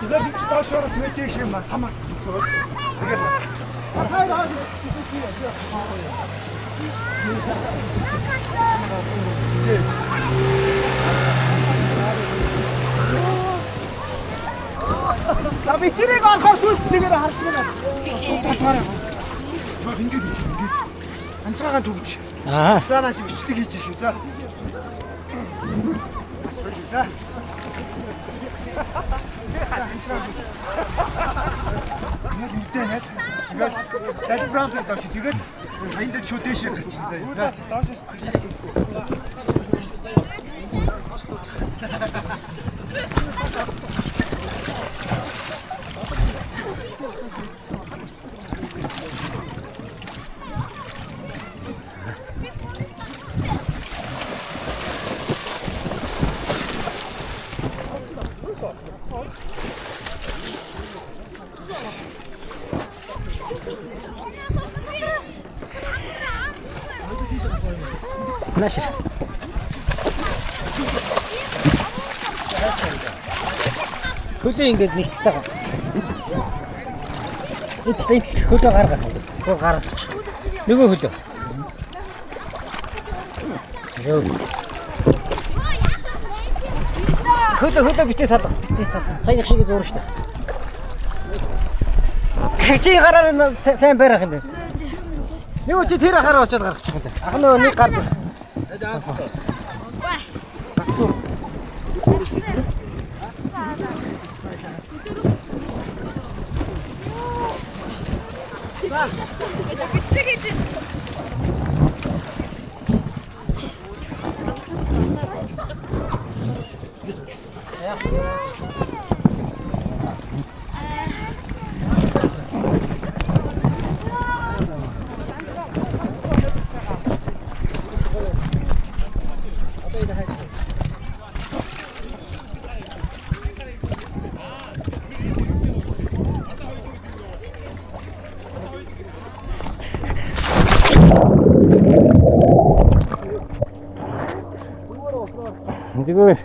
Тэгээд их доошоор твэдэж юм ба самар төгсөөр. Тэгээд хаа За битэрийг олохоор сүлтээр харж байна. Суудгаараа. Чод ингэж анцаагаа төгч. За наач бичдэг хийж шүү. За. За. Яг мэдэнэ. Тэгээд залбирамд доош тэгээд хаянд шууд дээшээ гарчих. За. Доош Нашир. Хөлөө ингэж нэгтэлтэй гар. Энд хөлөө гаргах. Гоо гаргах. Нөгөө хөлөө. Ёо. Хөлөө битээ сад. Саяны шиг зурж штэ. Чи гараар сайн барих юм байна. Нөгөө чи тэр хараа очоод гаргачих юм даа. Ах нөгөө нэг гар. Зүгээр.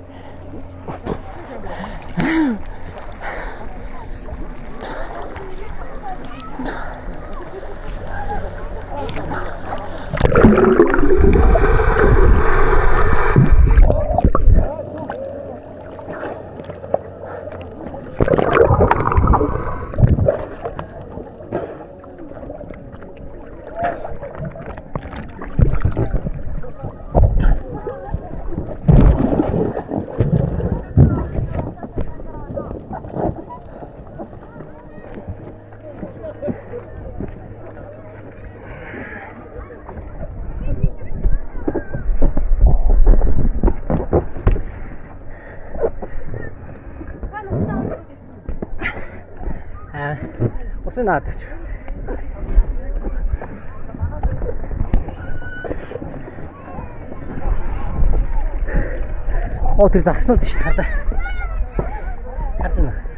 Усын наадах. Оо тэр загснаад шүү дээ хардаа. Харж байна.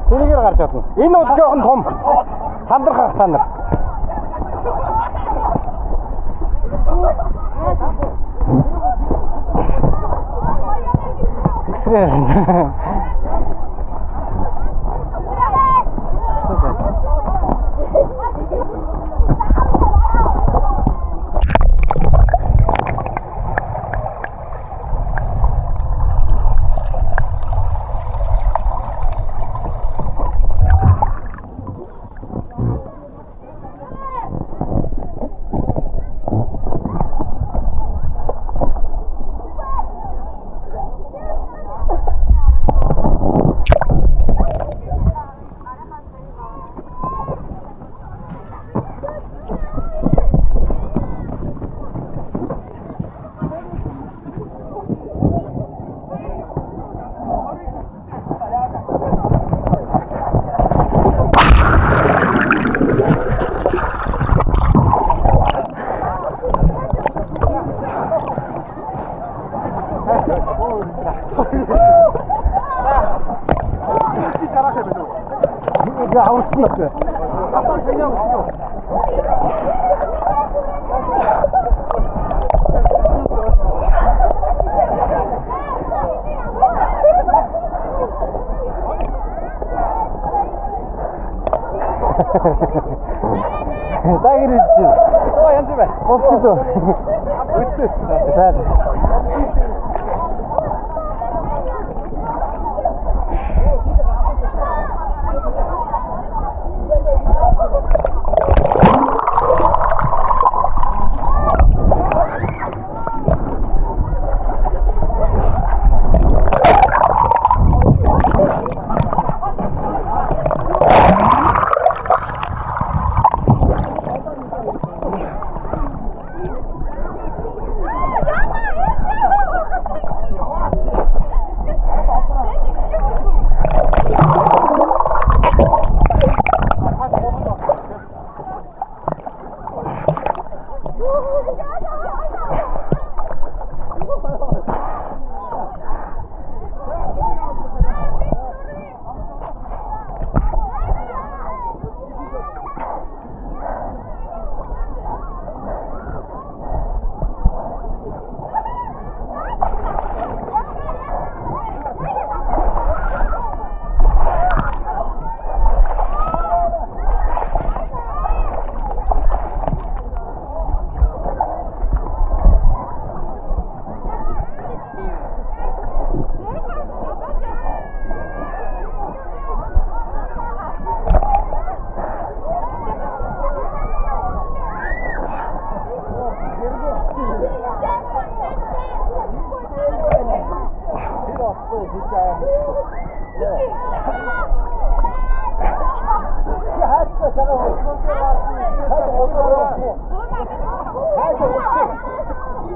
Тэрийгээр гарч чадна. Энэ бол жоохон том. Сандрах сандар. Экстрем.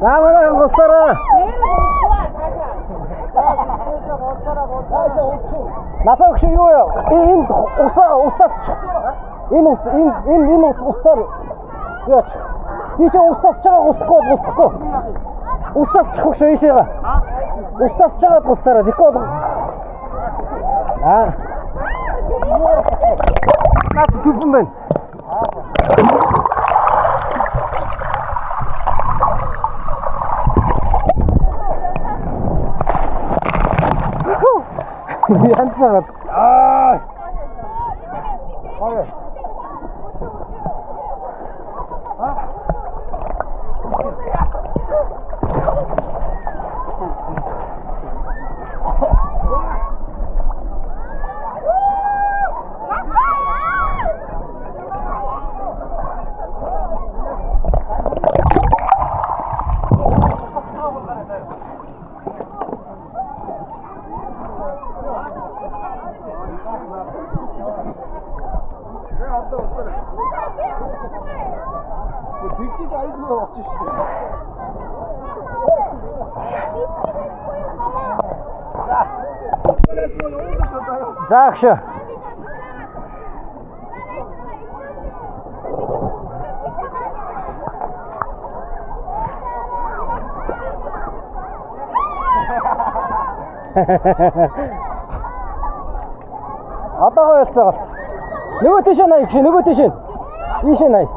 나무는 못 살아. 나사 혹시 이거요? 인 우사가 우사스. 인 우사를. 그렇지. 이제 우사스 차가 우스고. 우사스 혹시 이시가. 우사스 차가 우사라. 니꺼. 아. 나 두분만. 한자가 Zawsze. Atağa yatsağız. Ne öteşen ay, ne öteşen? İşen ay.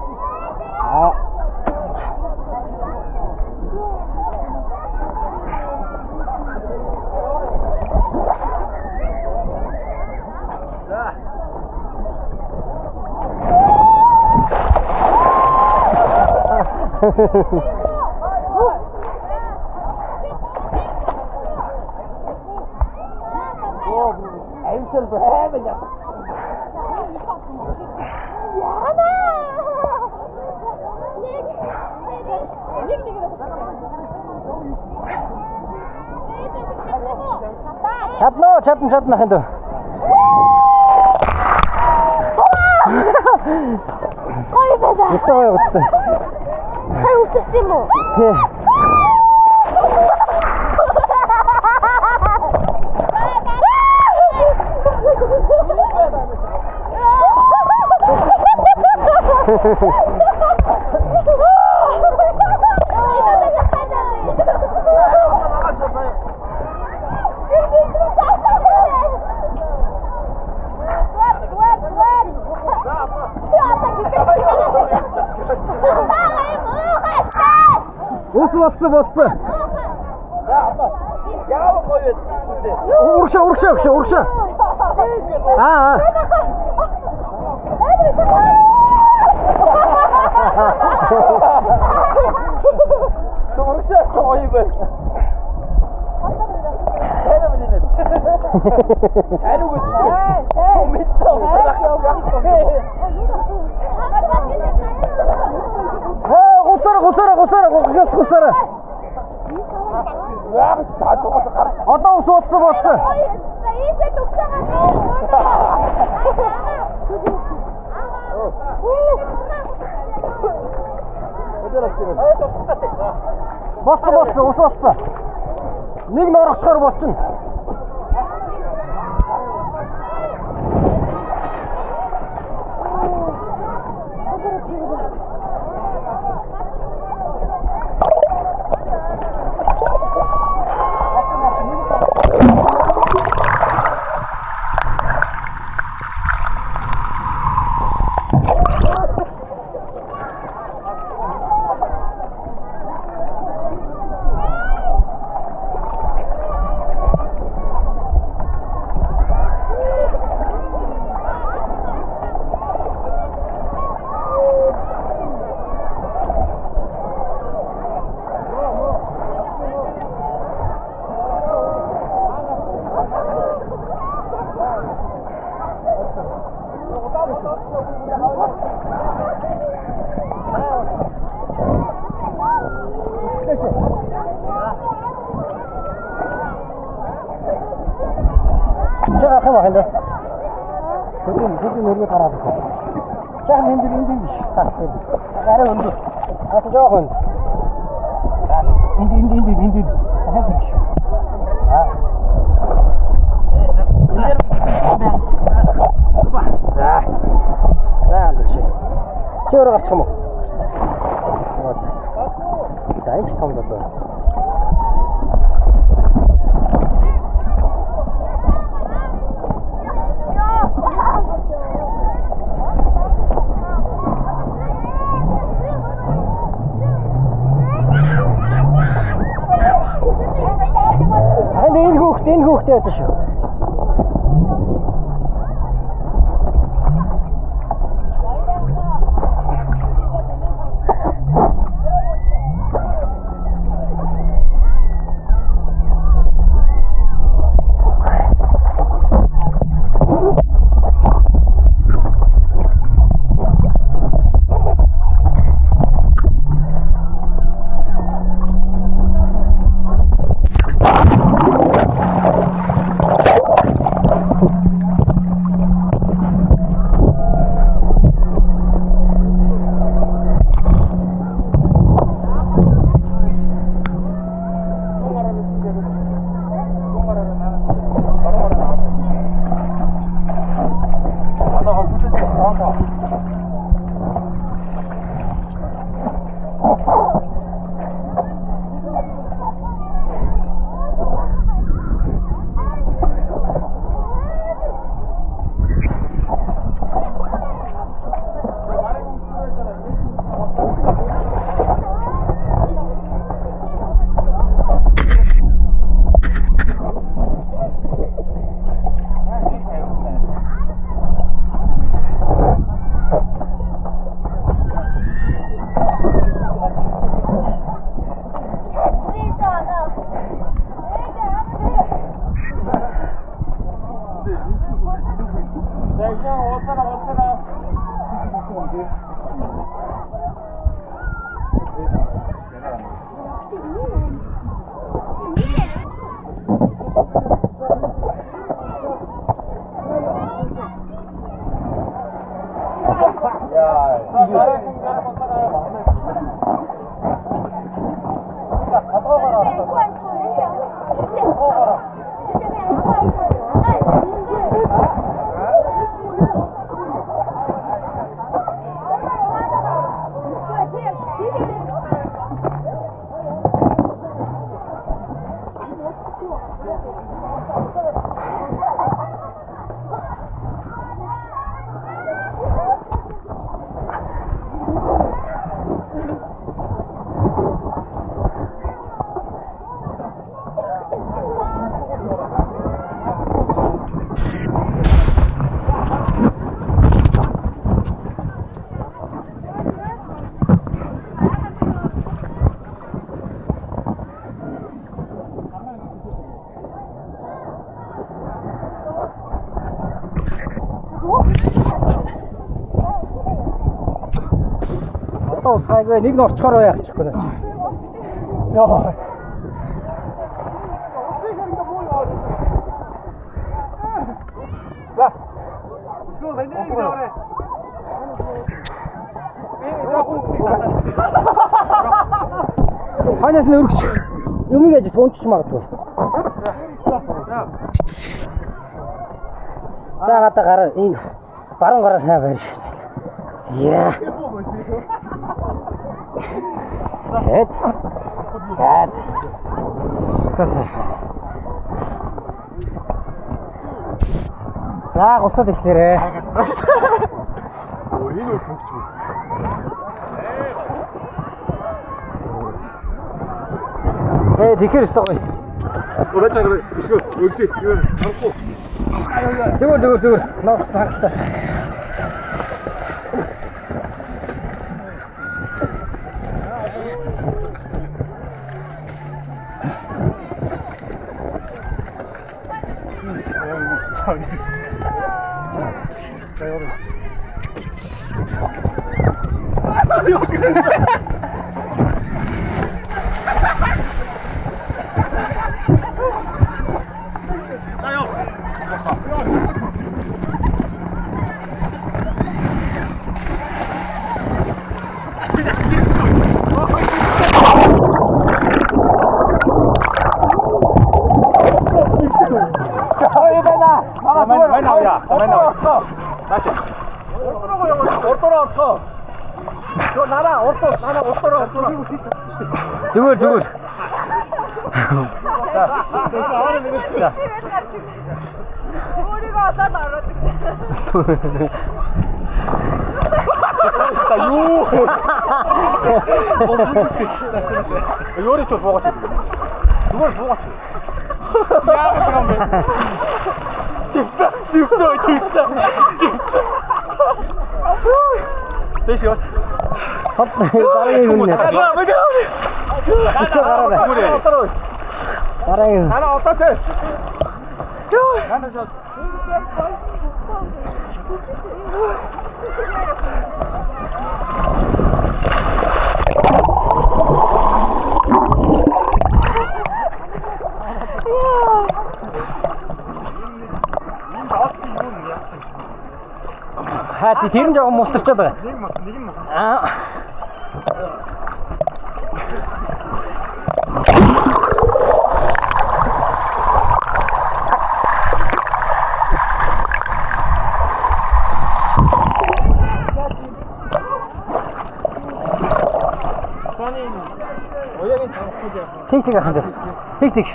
Çatın hadi. Koy beden. Mustafa usta. Hay uçuştu mu? He. Bastı. Ya mı koyuyorsun? Urkşa. Ha. Urkşa koyu ben. Sen mi dedin? Sen mi götürdün? Bitti o kadar. Kotsara. Ata bastı. Bastı. Нэг норох чор болчихно. 제가 가면 안 돼. 그좀 얼굴 갈아주세요. Жаахан энэ биш. Арай өндөр. Хасаа жоох өндөр. Энд. Дахиад нэг шүү. За алдчих. Чи өөрөө гарчих юм уу? За энэ ч том болоо. Энэ хүүхдээ яаж шүү. Сайгүй нэг нь орчхоор байх чихгүй наа чи. Яа. За. Скоо вэндээ яваарэ. Ханаас нь өргөч. Юм яаж туунчих магадгүй. За гадаа гараа энэ баруун гараа сайн байр шүү. Яа. Эд. Тэсээ. За гуцаад ичлээрээ. Өө энэ хөвч. Тэгэхээр өстой. Ураагаар ишгүй өлдөө харахгүй. Зүгээр. Нууц хангалттай. 야, 왔어. 다시. 어떠라고 영어? 어떠라 왔어. 저 나라 어떠라. 두글. 자. 머리가 왔다 나라. 요리 좀 먹었지. 누굴 먹었지? 야, 그러면. 진짜. 대시요. 따라해 그냥. 따라해. 하나 어떻게? 나는 저. Hadi terim jog'im mostirchada. Tik hadi. Tik.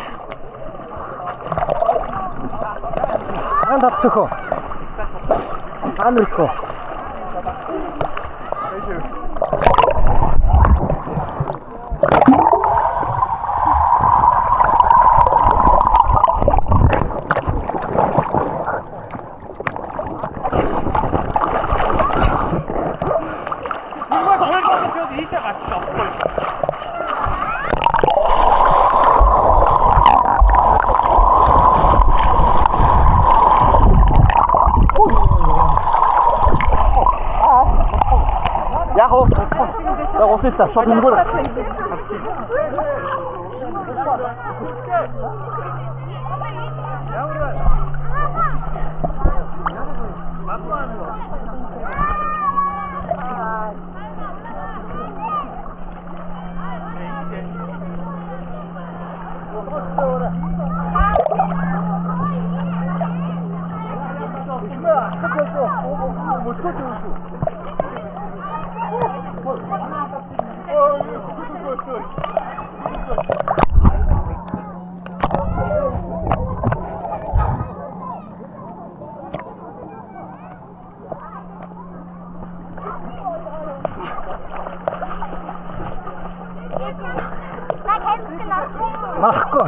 Anda tuko. Andriko. 야호. 야, 올수 있다. 쇼핑 거라. Mahko.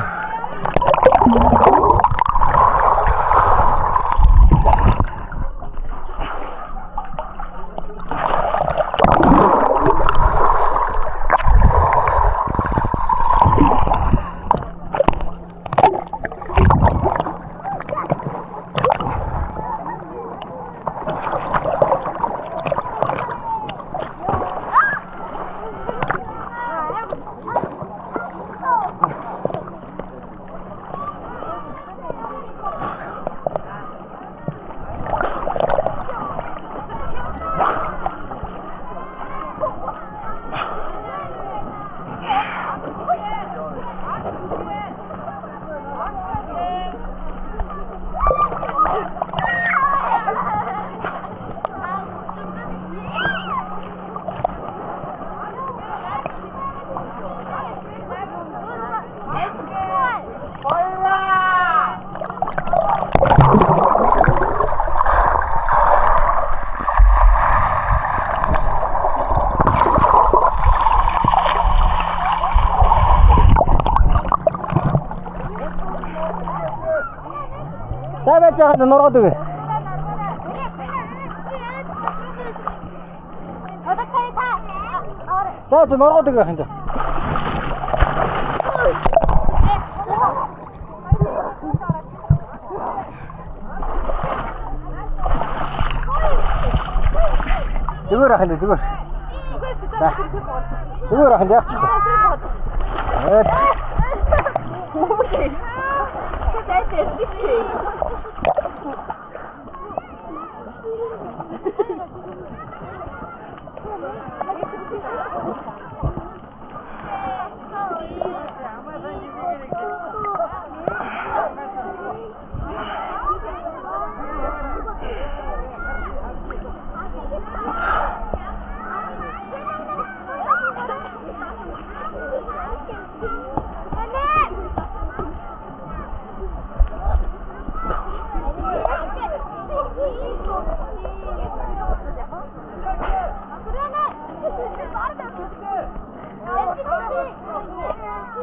Dapat jangan norok tu. Dah tu norok tu kan tu. Tunggu dah hendak tunggu. Dah. Tunggu dah hendak.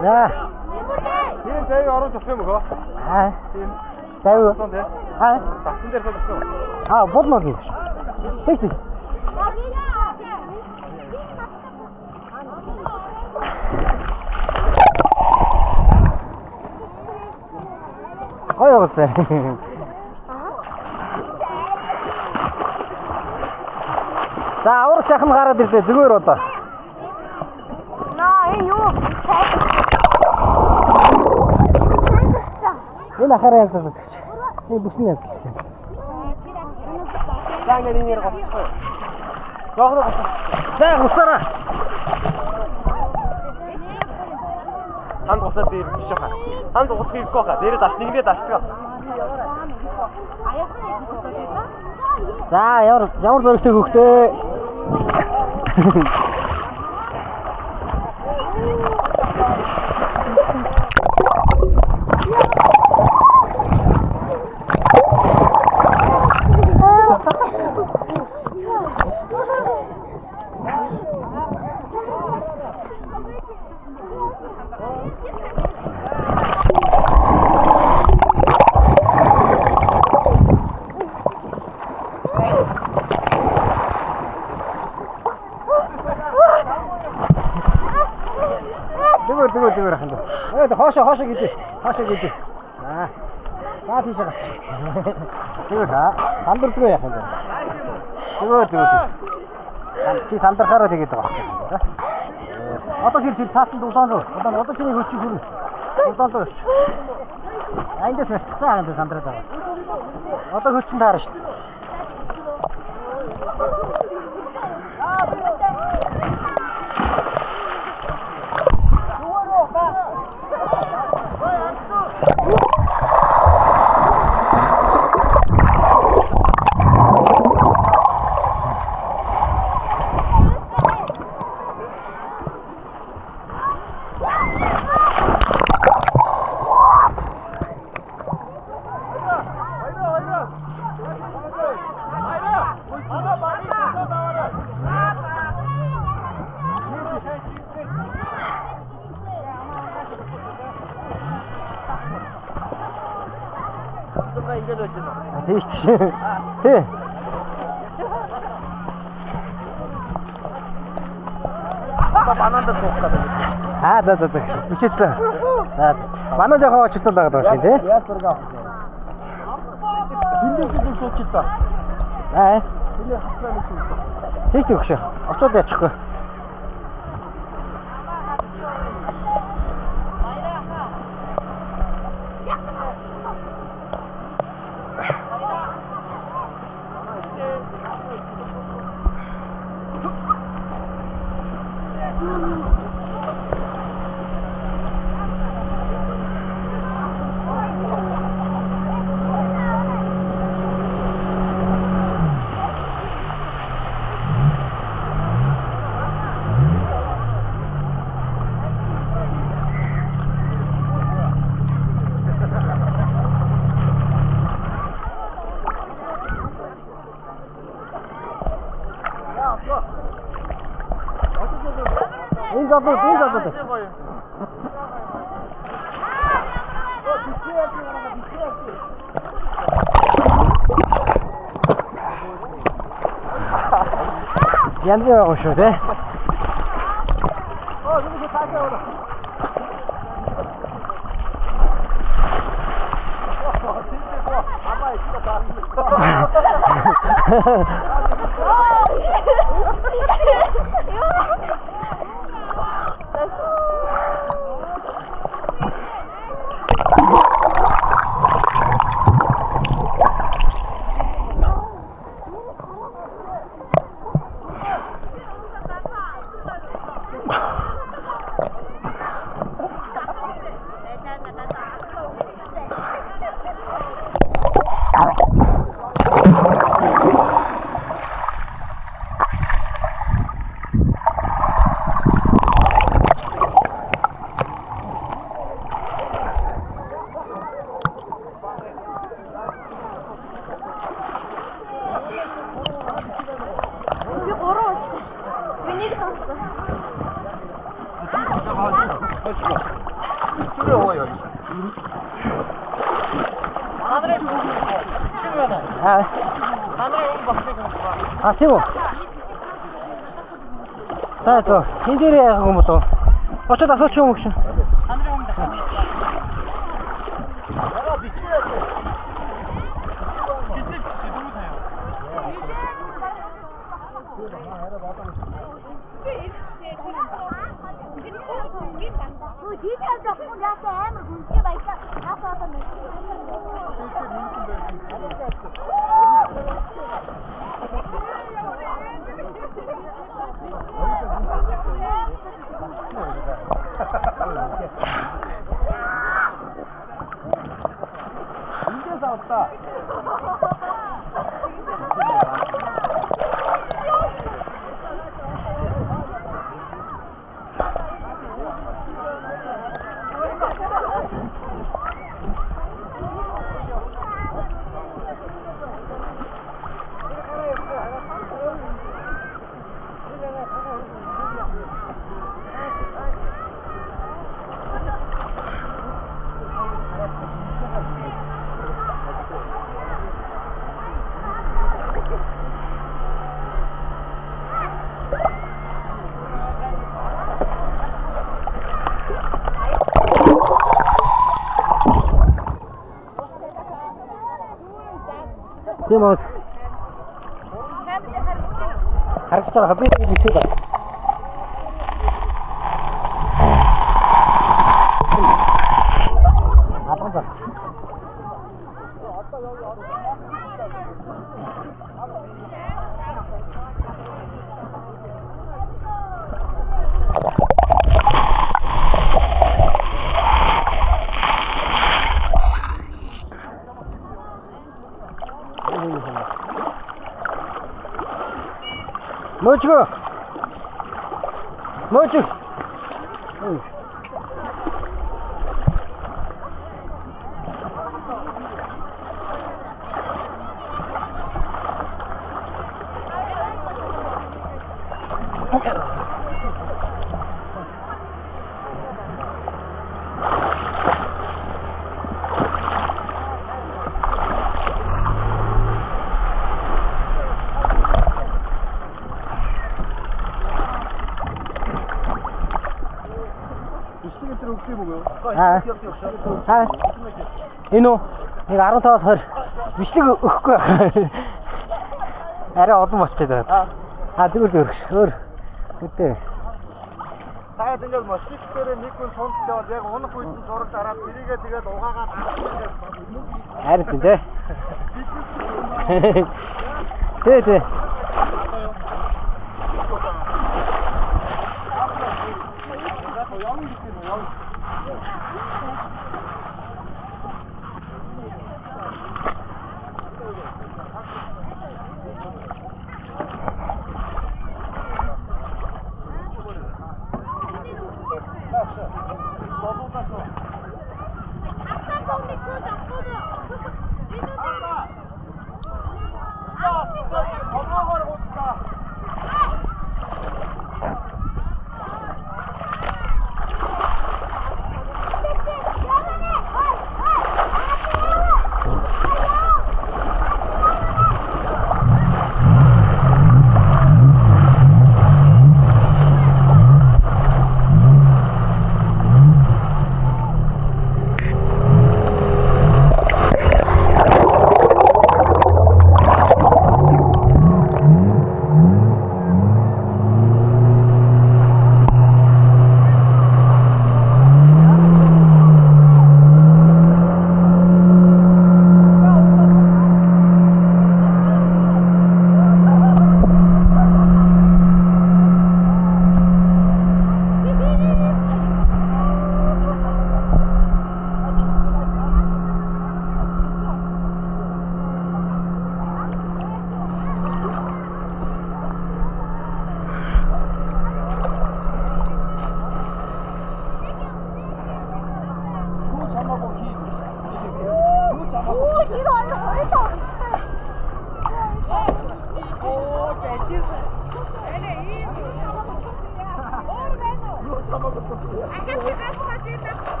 За. Тийм заяа оруулж өгсөн юм уу? Аа. Заяа. Сон тий. Аа. Тагсан дээр суулсан. Аа, болно гэж. Тэгс. Ой, оосаа. За, авар шахан гараад ирлээ зүгээр одоо. Наа, юу? Энэ ахаараа ялцаад. Энэ бүсний ялцаж. За ингээд инээр гоцчихоо. Жоохоо гоцчих. За, гусараа. Ханд гоцоод дээр биш хаа. Ханд гоцох хэрэггүй хаа. Дээрээ даш нэгнээ дашгаа. За, ямар зөрөгтэй хөхтэй. Зүгээр ханд. Хоошо гэж. Аа тийш гоо. Зүгээр хандурдгүй яах юм бэ? Зүгээр. Чи сандрахаараа тэгээд байгаа. Одоо чи цаасан дулаан руу. Одоо чиний хөч хүрээ. Дулаан руу. Айдас цаасан сандраад байгаа. Одоо хөчин таарна шүү. Тийш. Тий. Бананда суух гэдэг. Аа, за. Бичээсэн. За. Манай жоохон очсон байгаа даа шүү, тий? Яа зураг авах. Биндээс суучихлаа. Аа. Биний хацлаа нэг юм. Тийш өгш. Очоод яачихгүй. Энэ зодод. Янз байгаа шүү дээ. Зүгээс таашаа ороо. Амаа их таа. Миний гоо. А тийм үү? За за энэ дээр яг юм уу? Очоод асууч юм уу гэж. Тийм үү? Харагч байгаа би бичиж байна. Атан зас. Мочго. Мочг. Энэ үү? Нэг 15-аас 20 бичлэг өгөхгүй байна. Арай олон болчиход байна. Зүгээр өөр. Үгүй. Таад энэ бол мостик дээр нэг хүн сундтай бол яг унах үед нь зураг дараад тэрийгээ тэгээд угаагаад харин тий. Тий.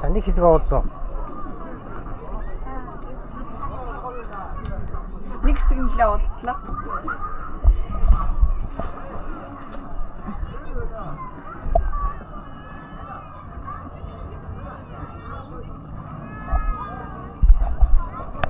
За нэг хэсэг оолцоо. Нэг хэсэг нэлээ уулзлаа.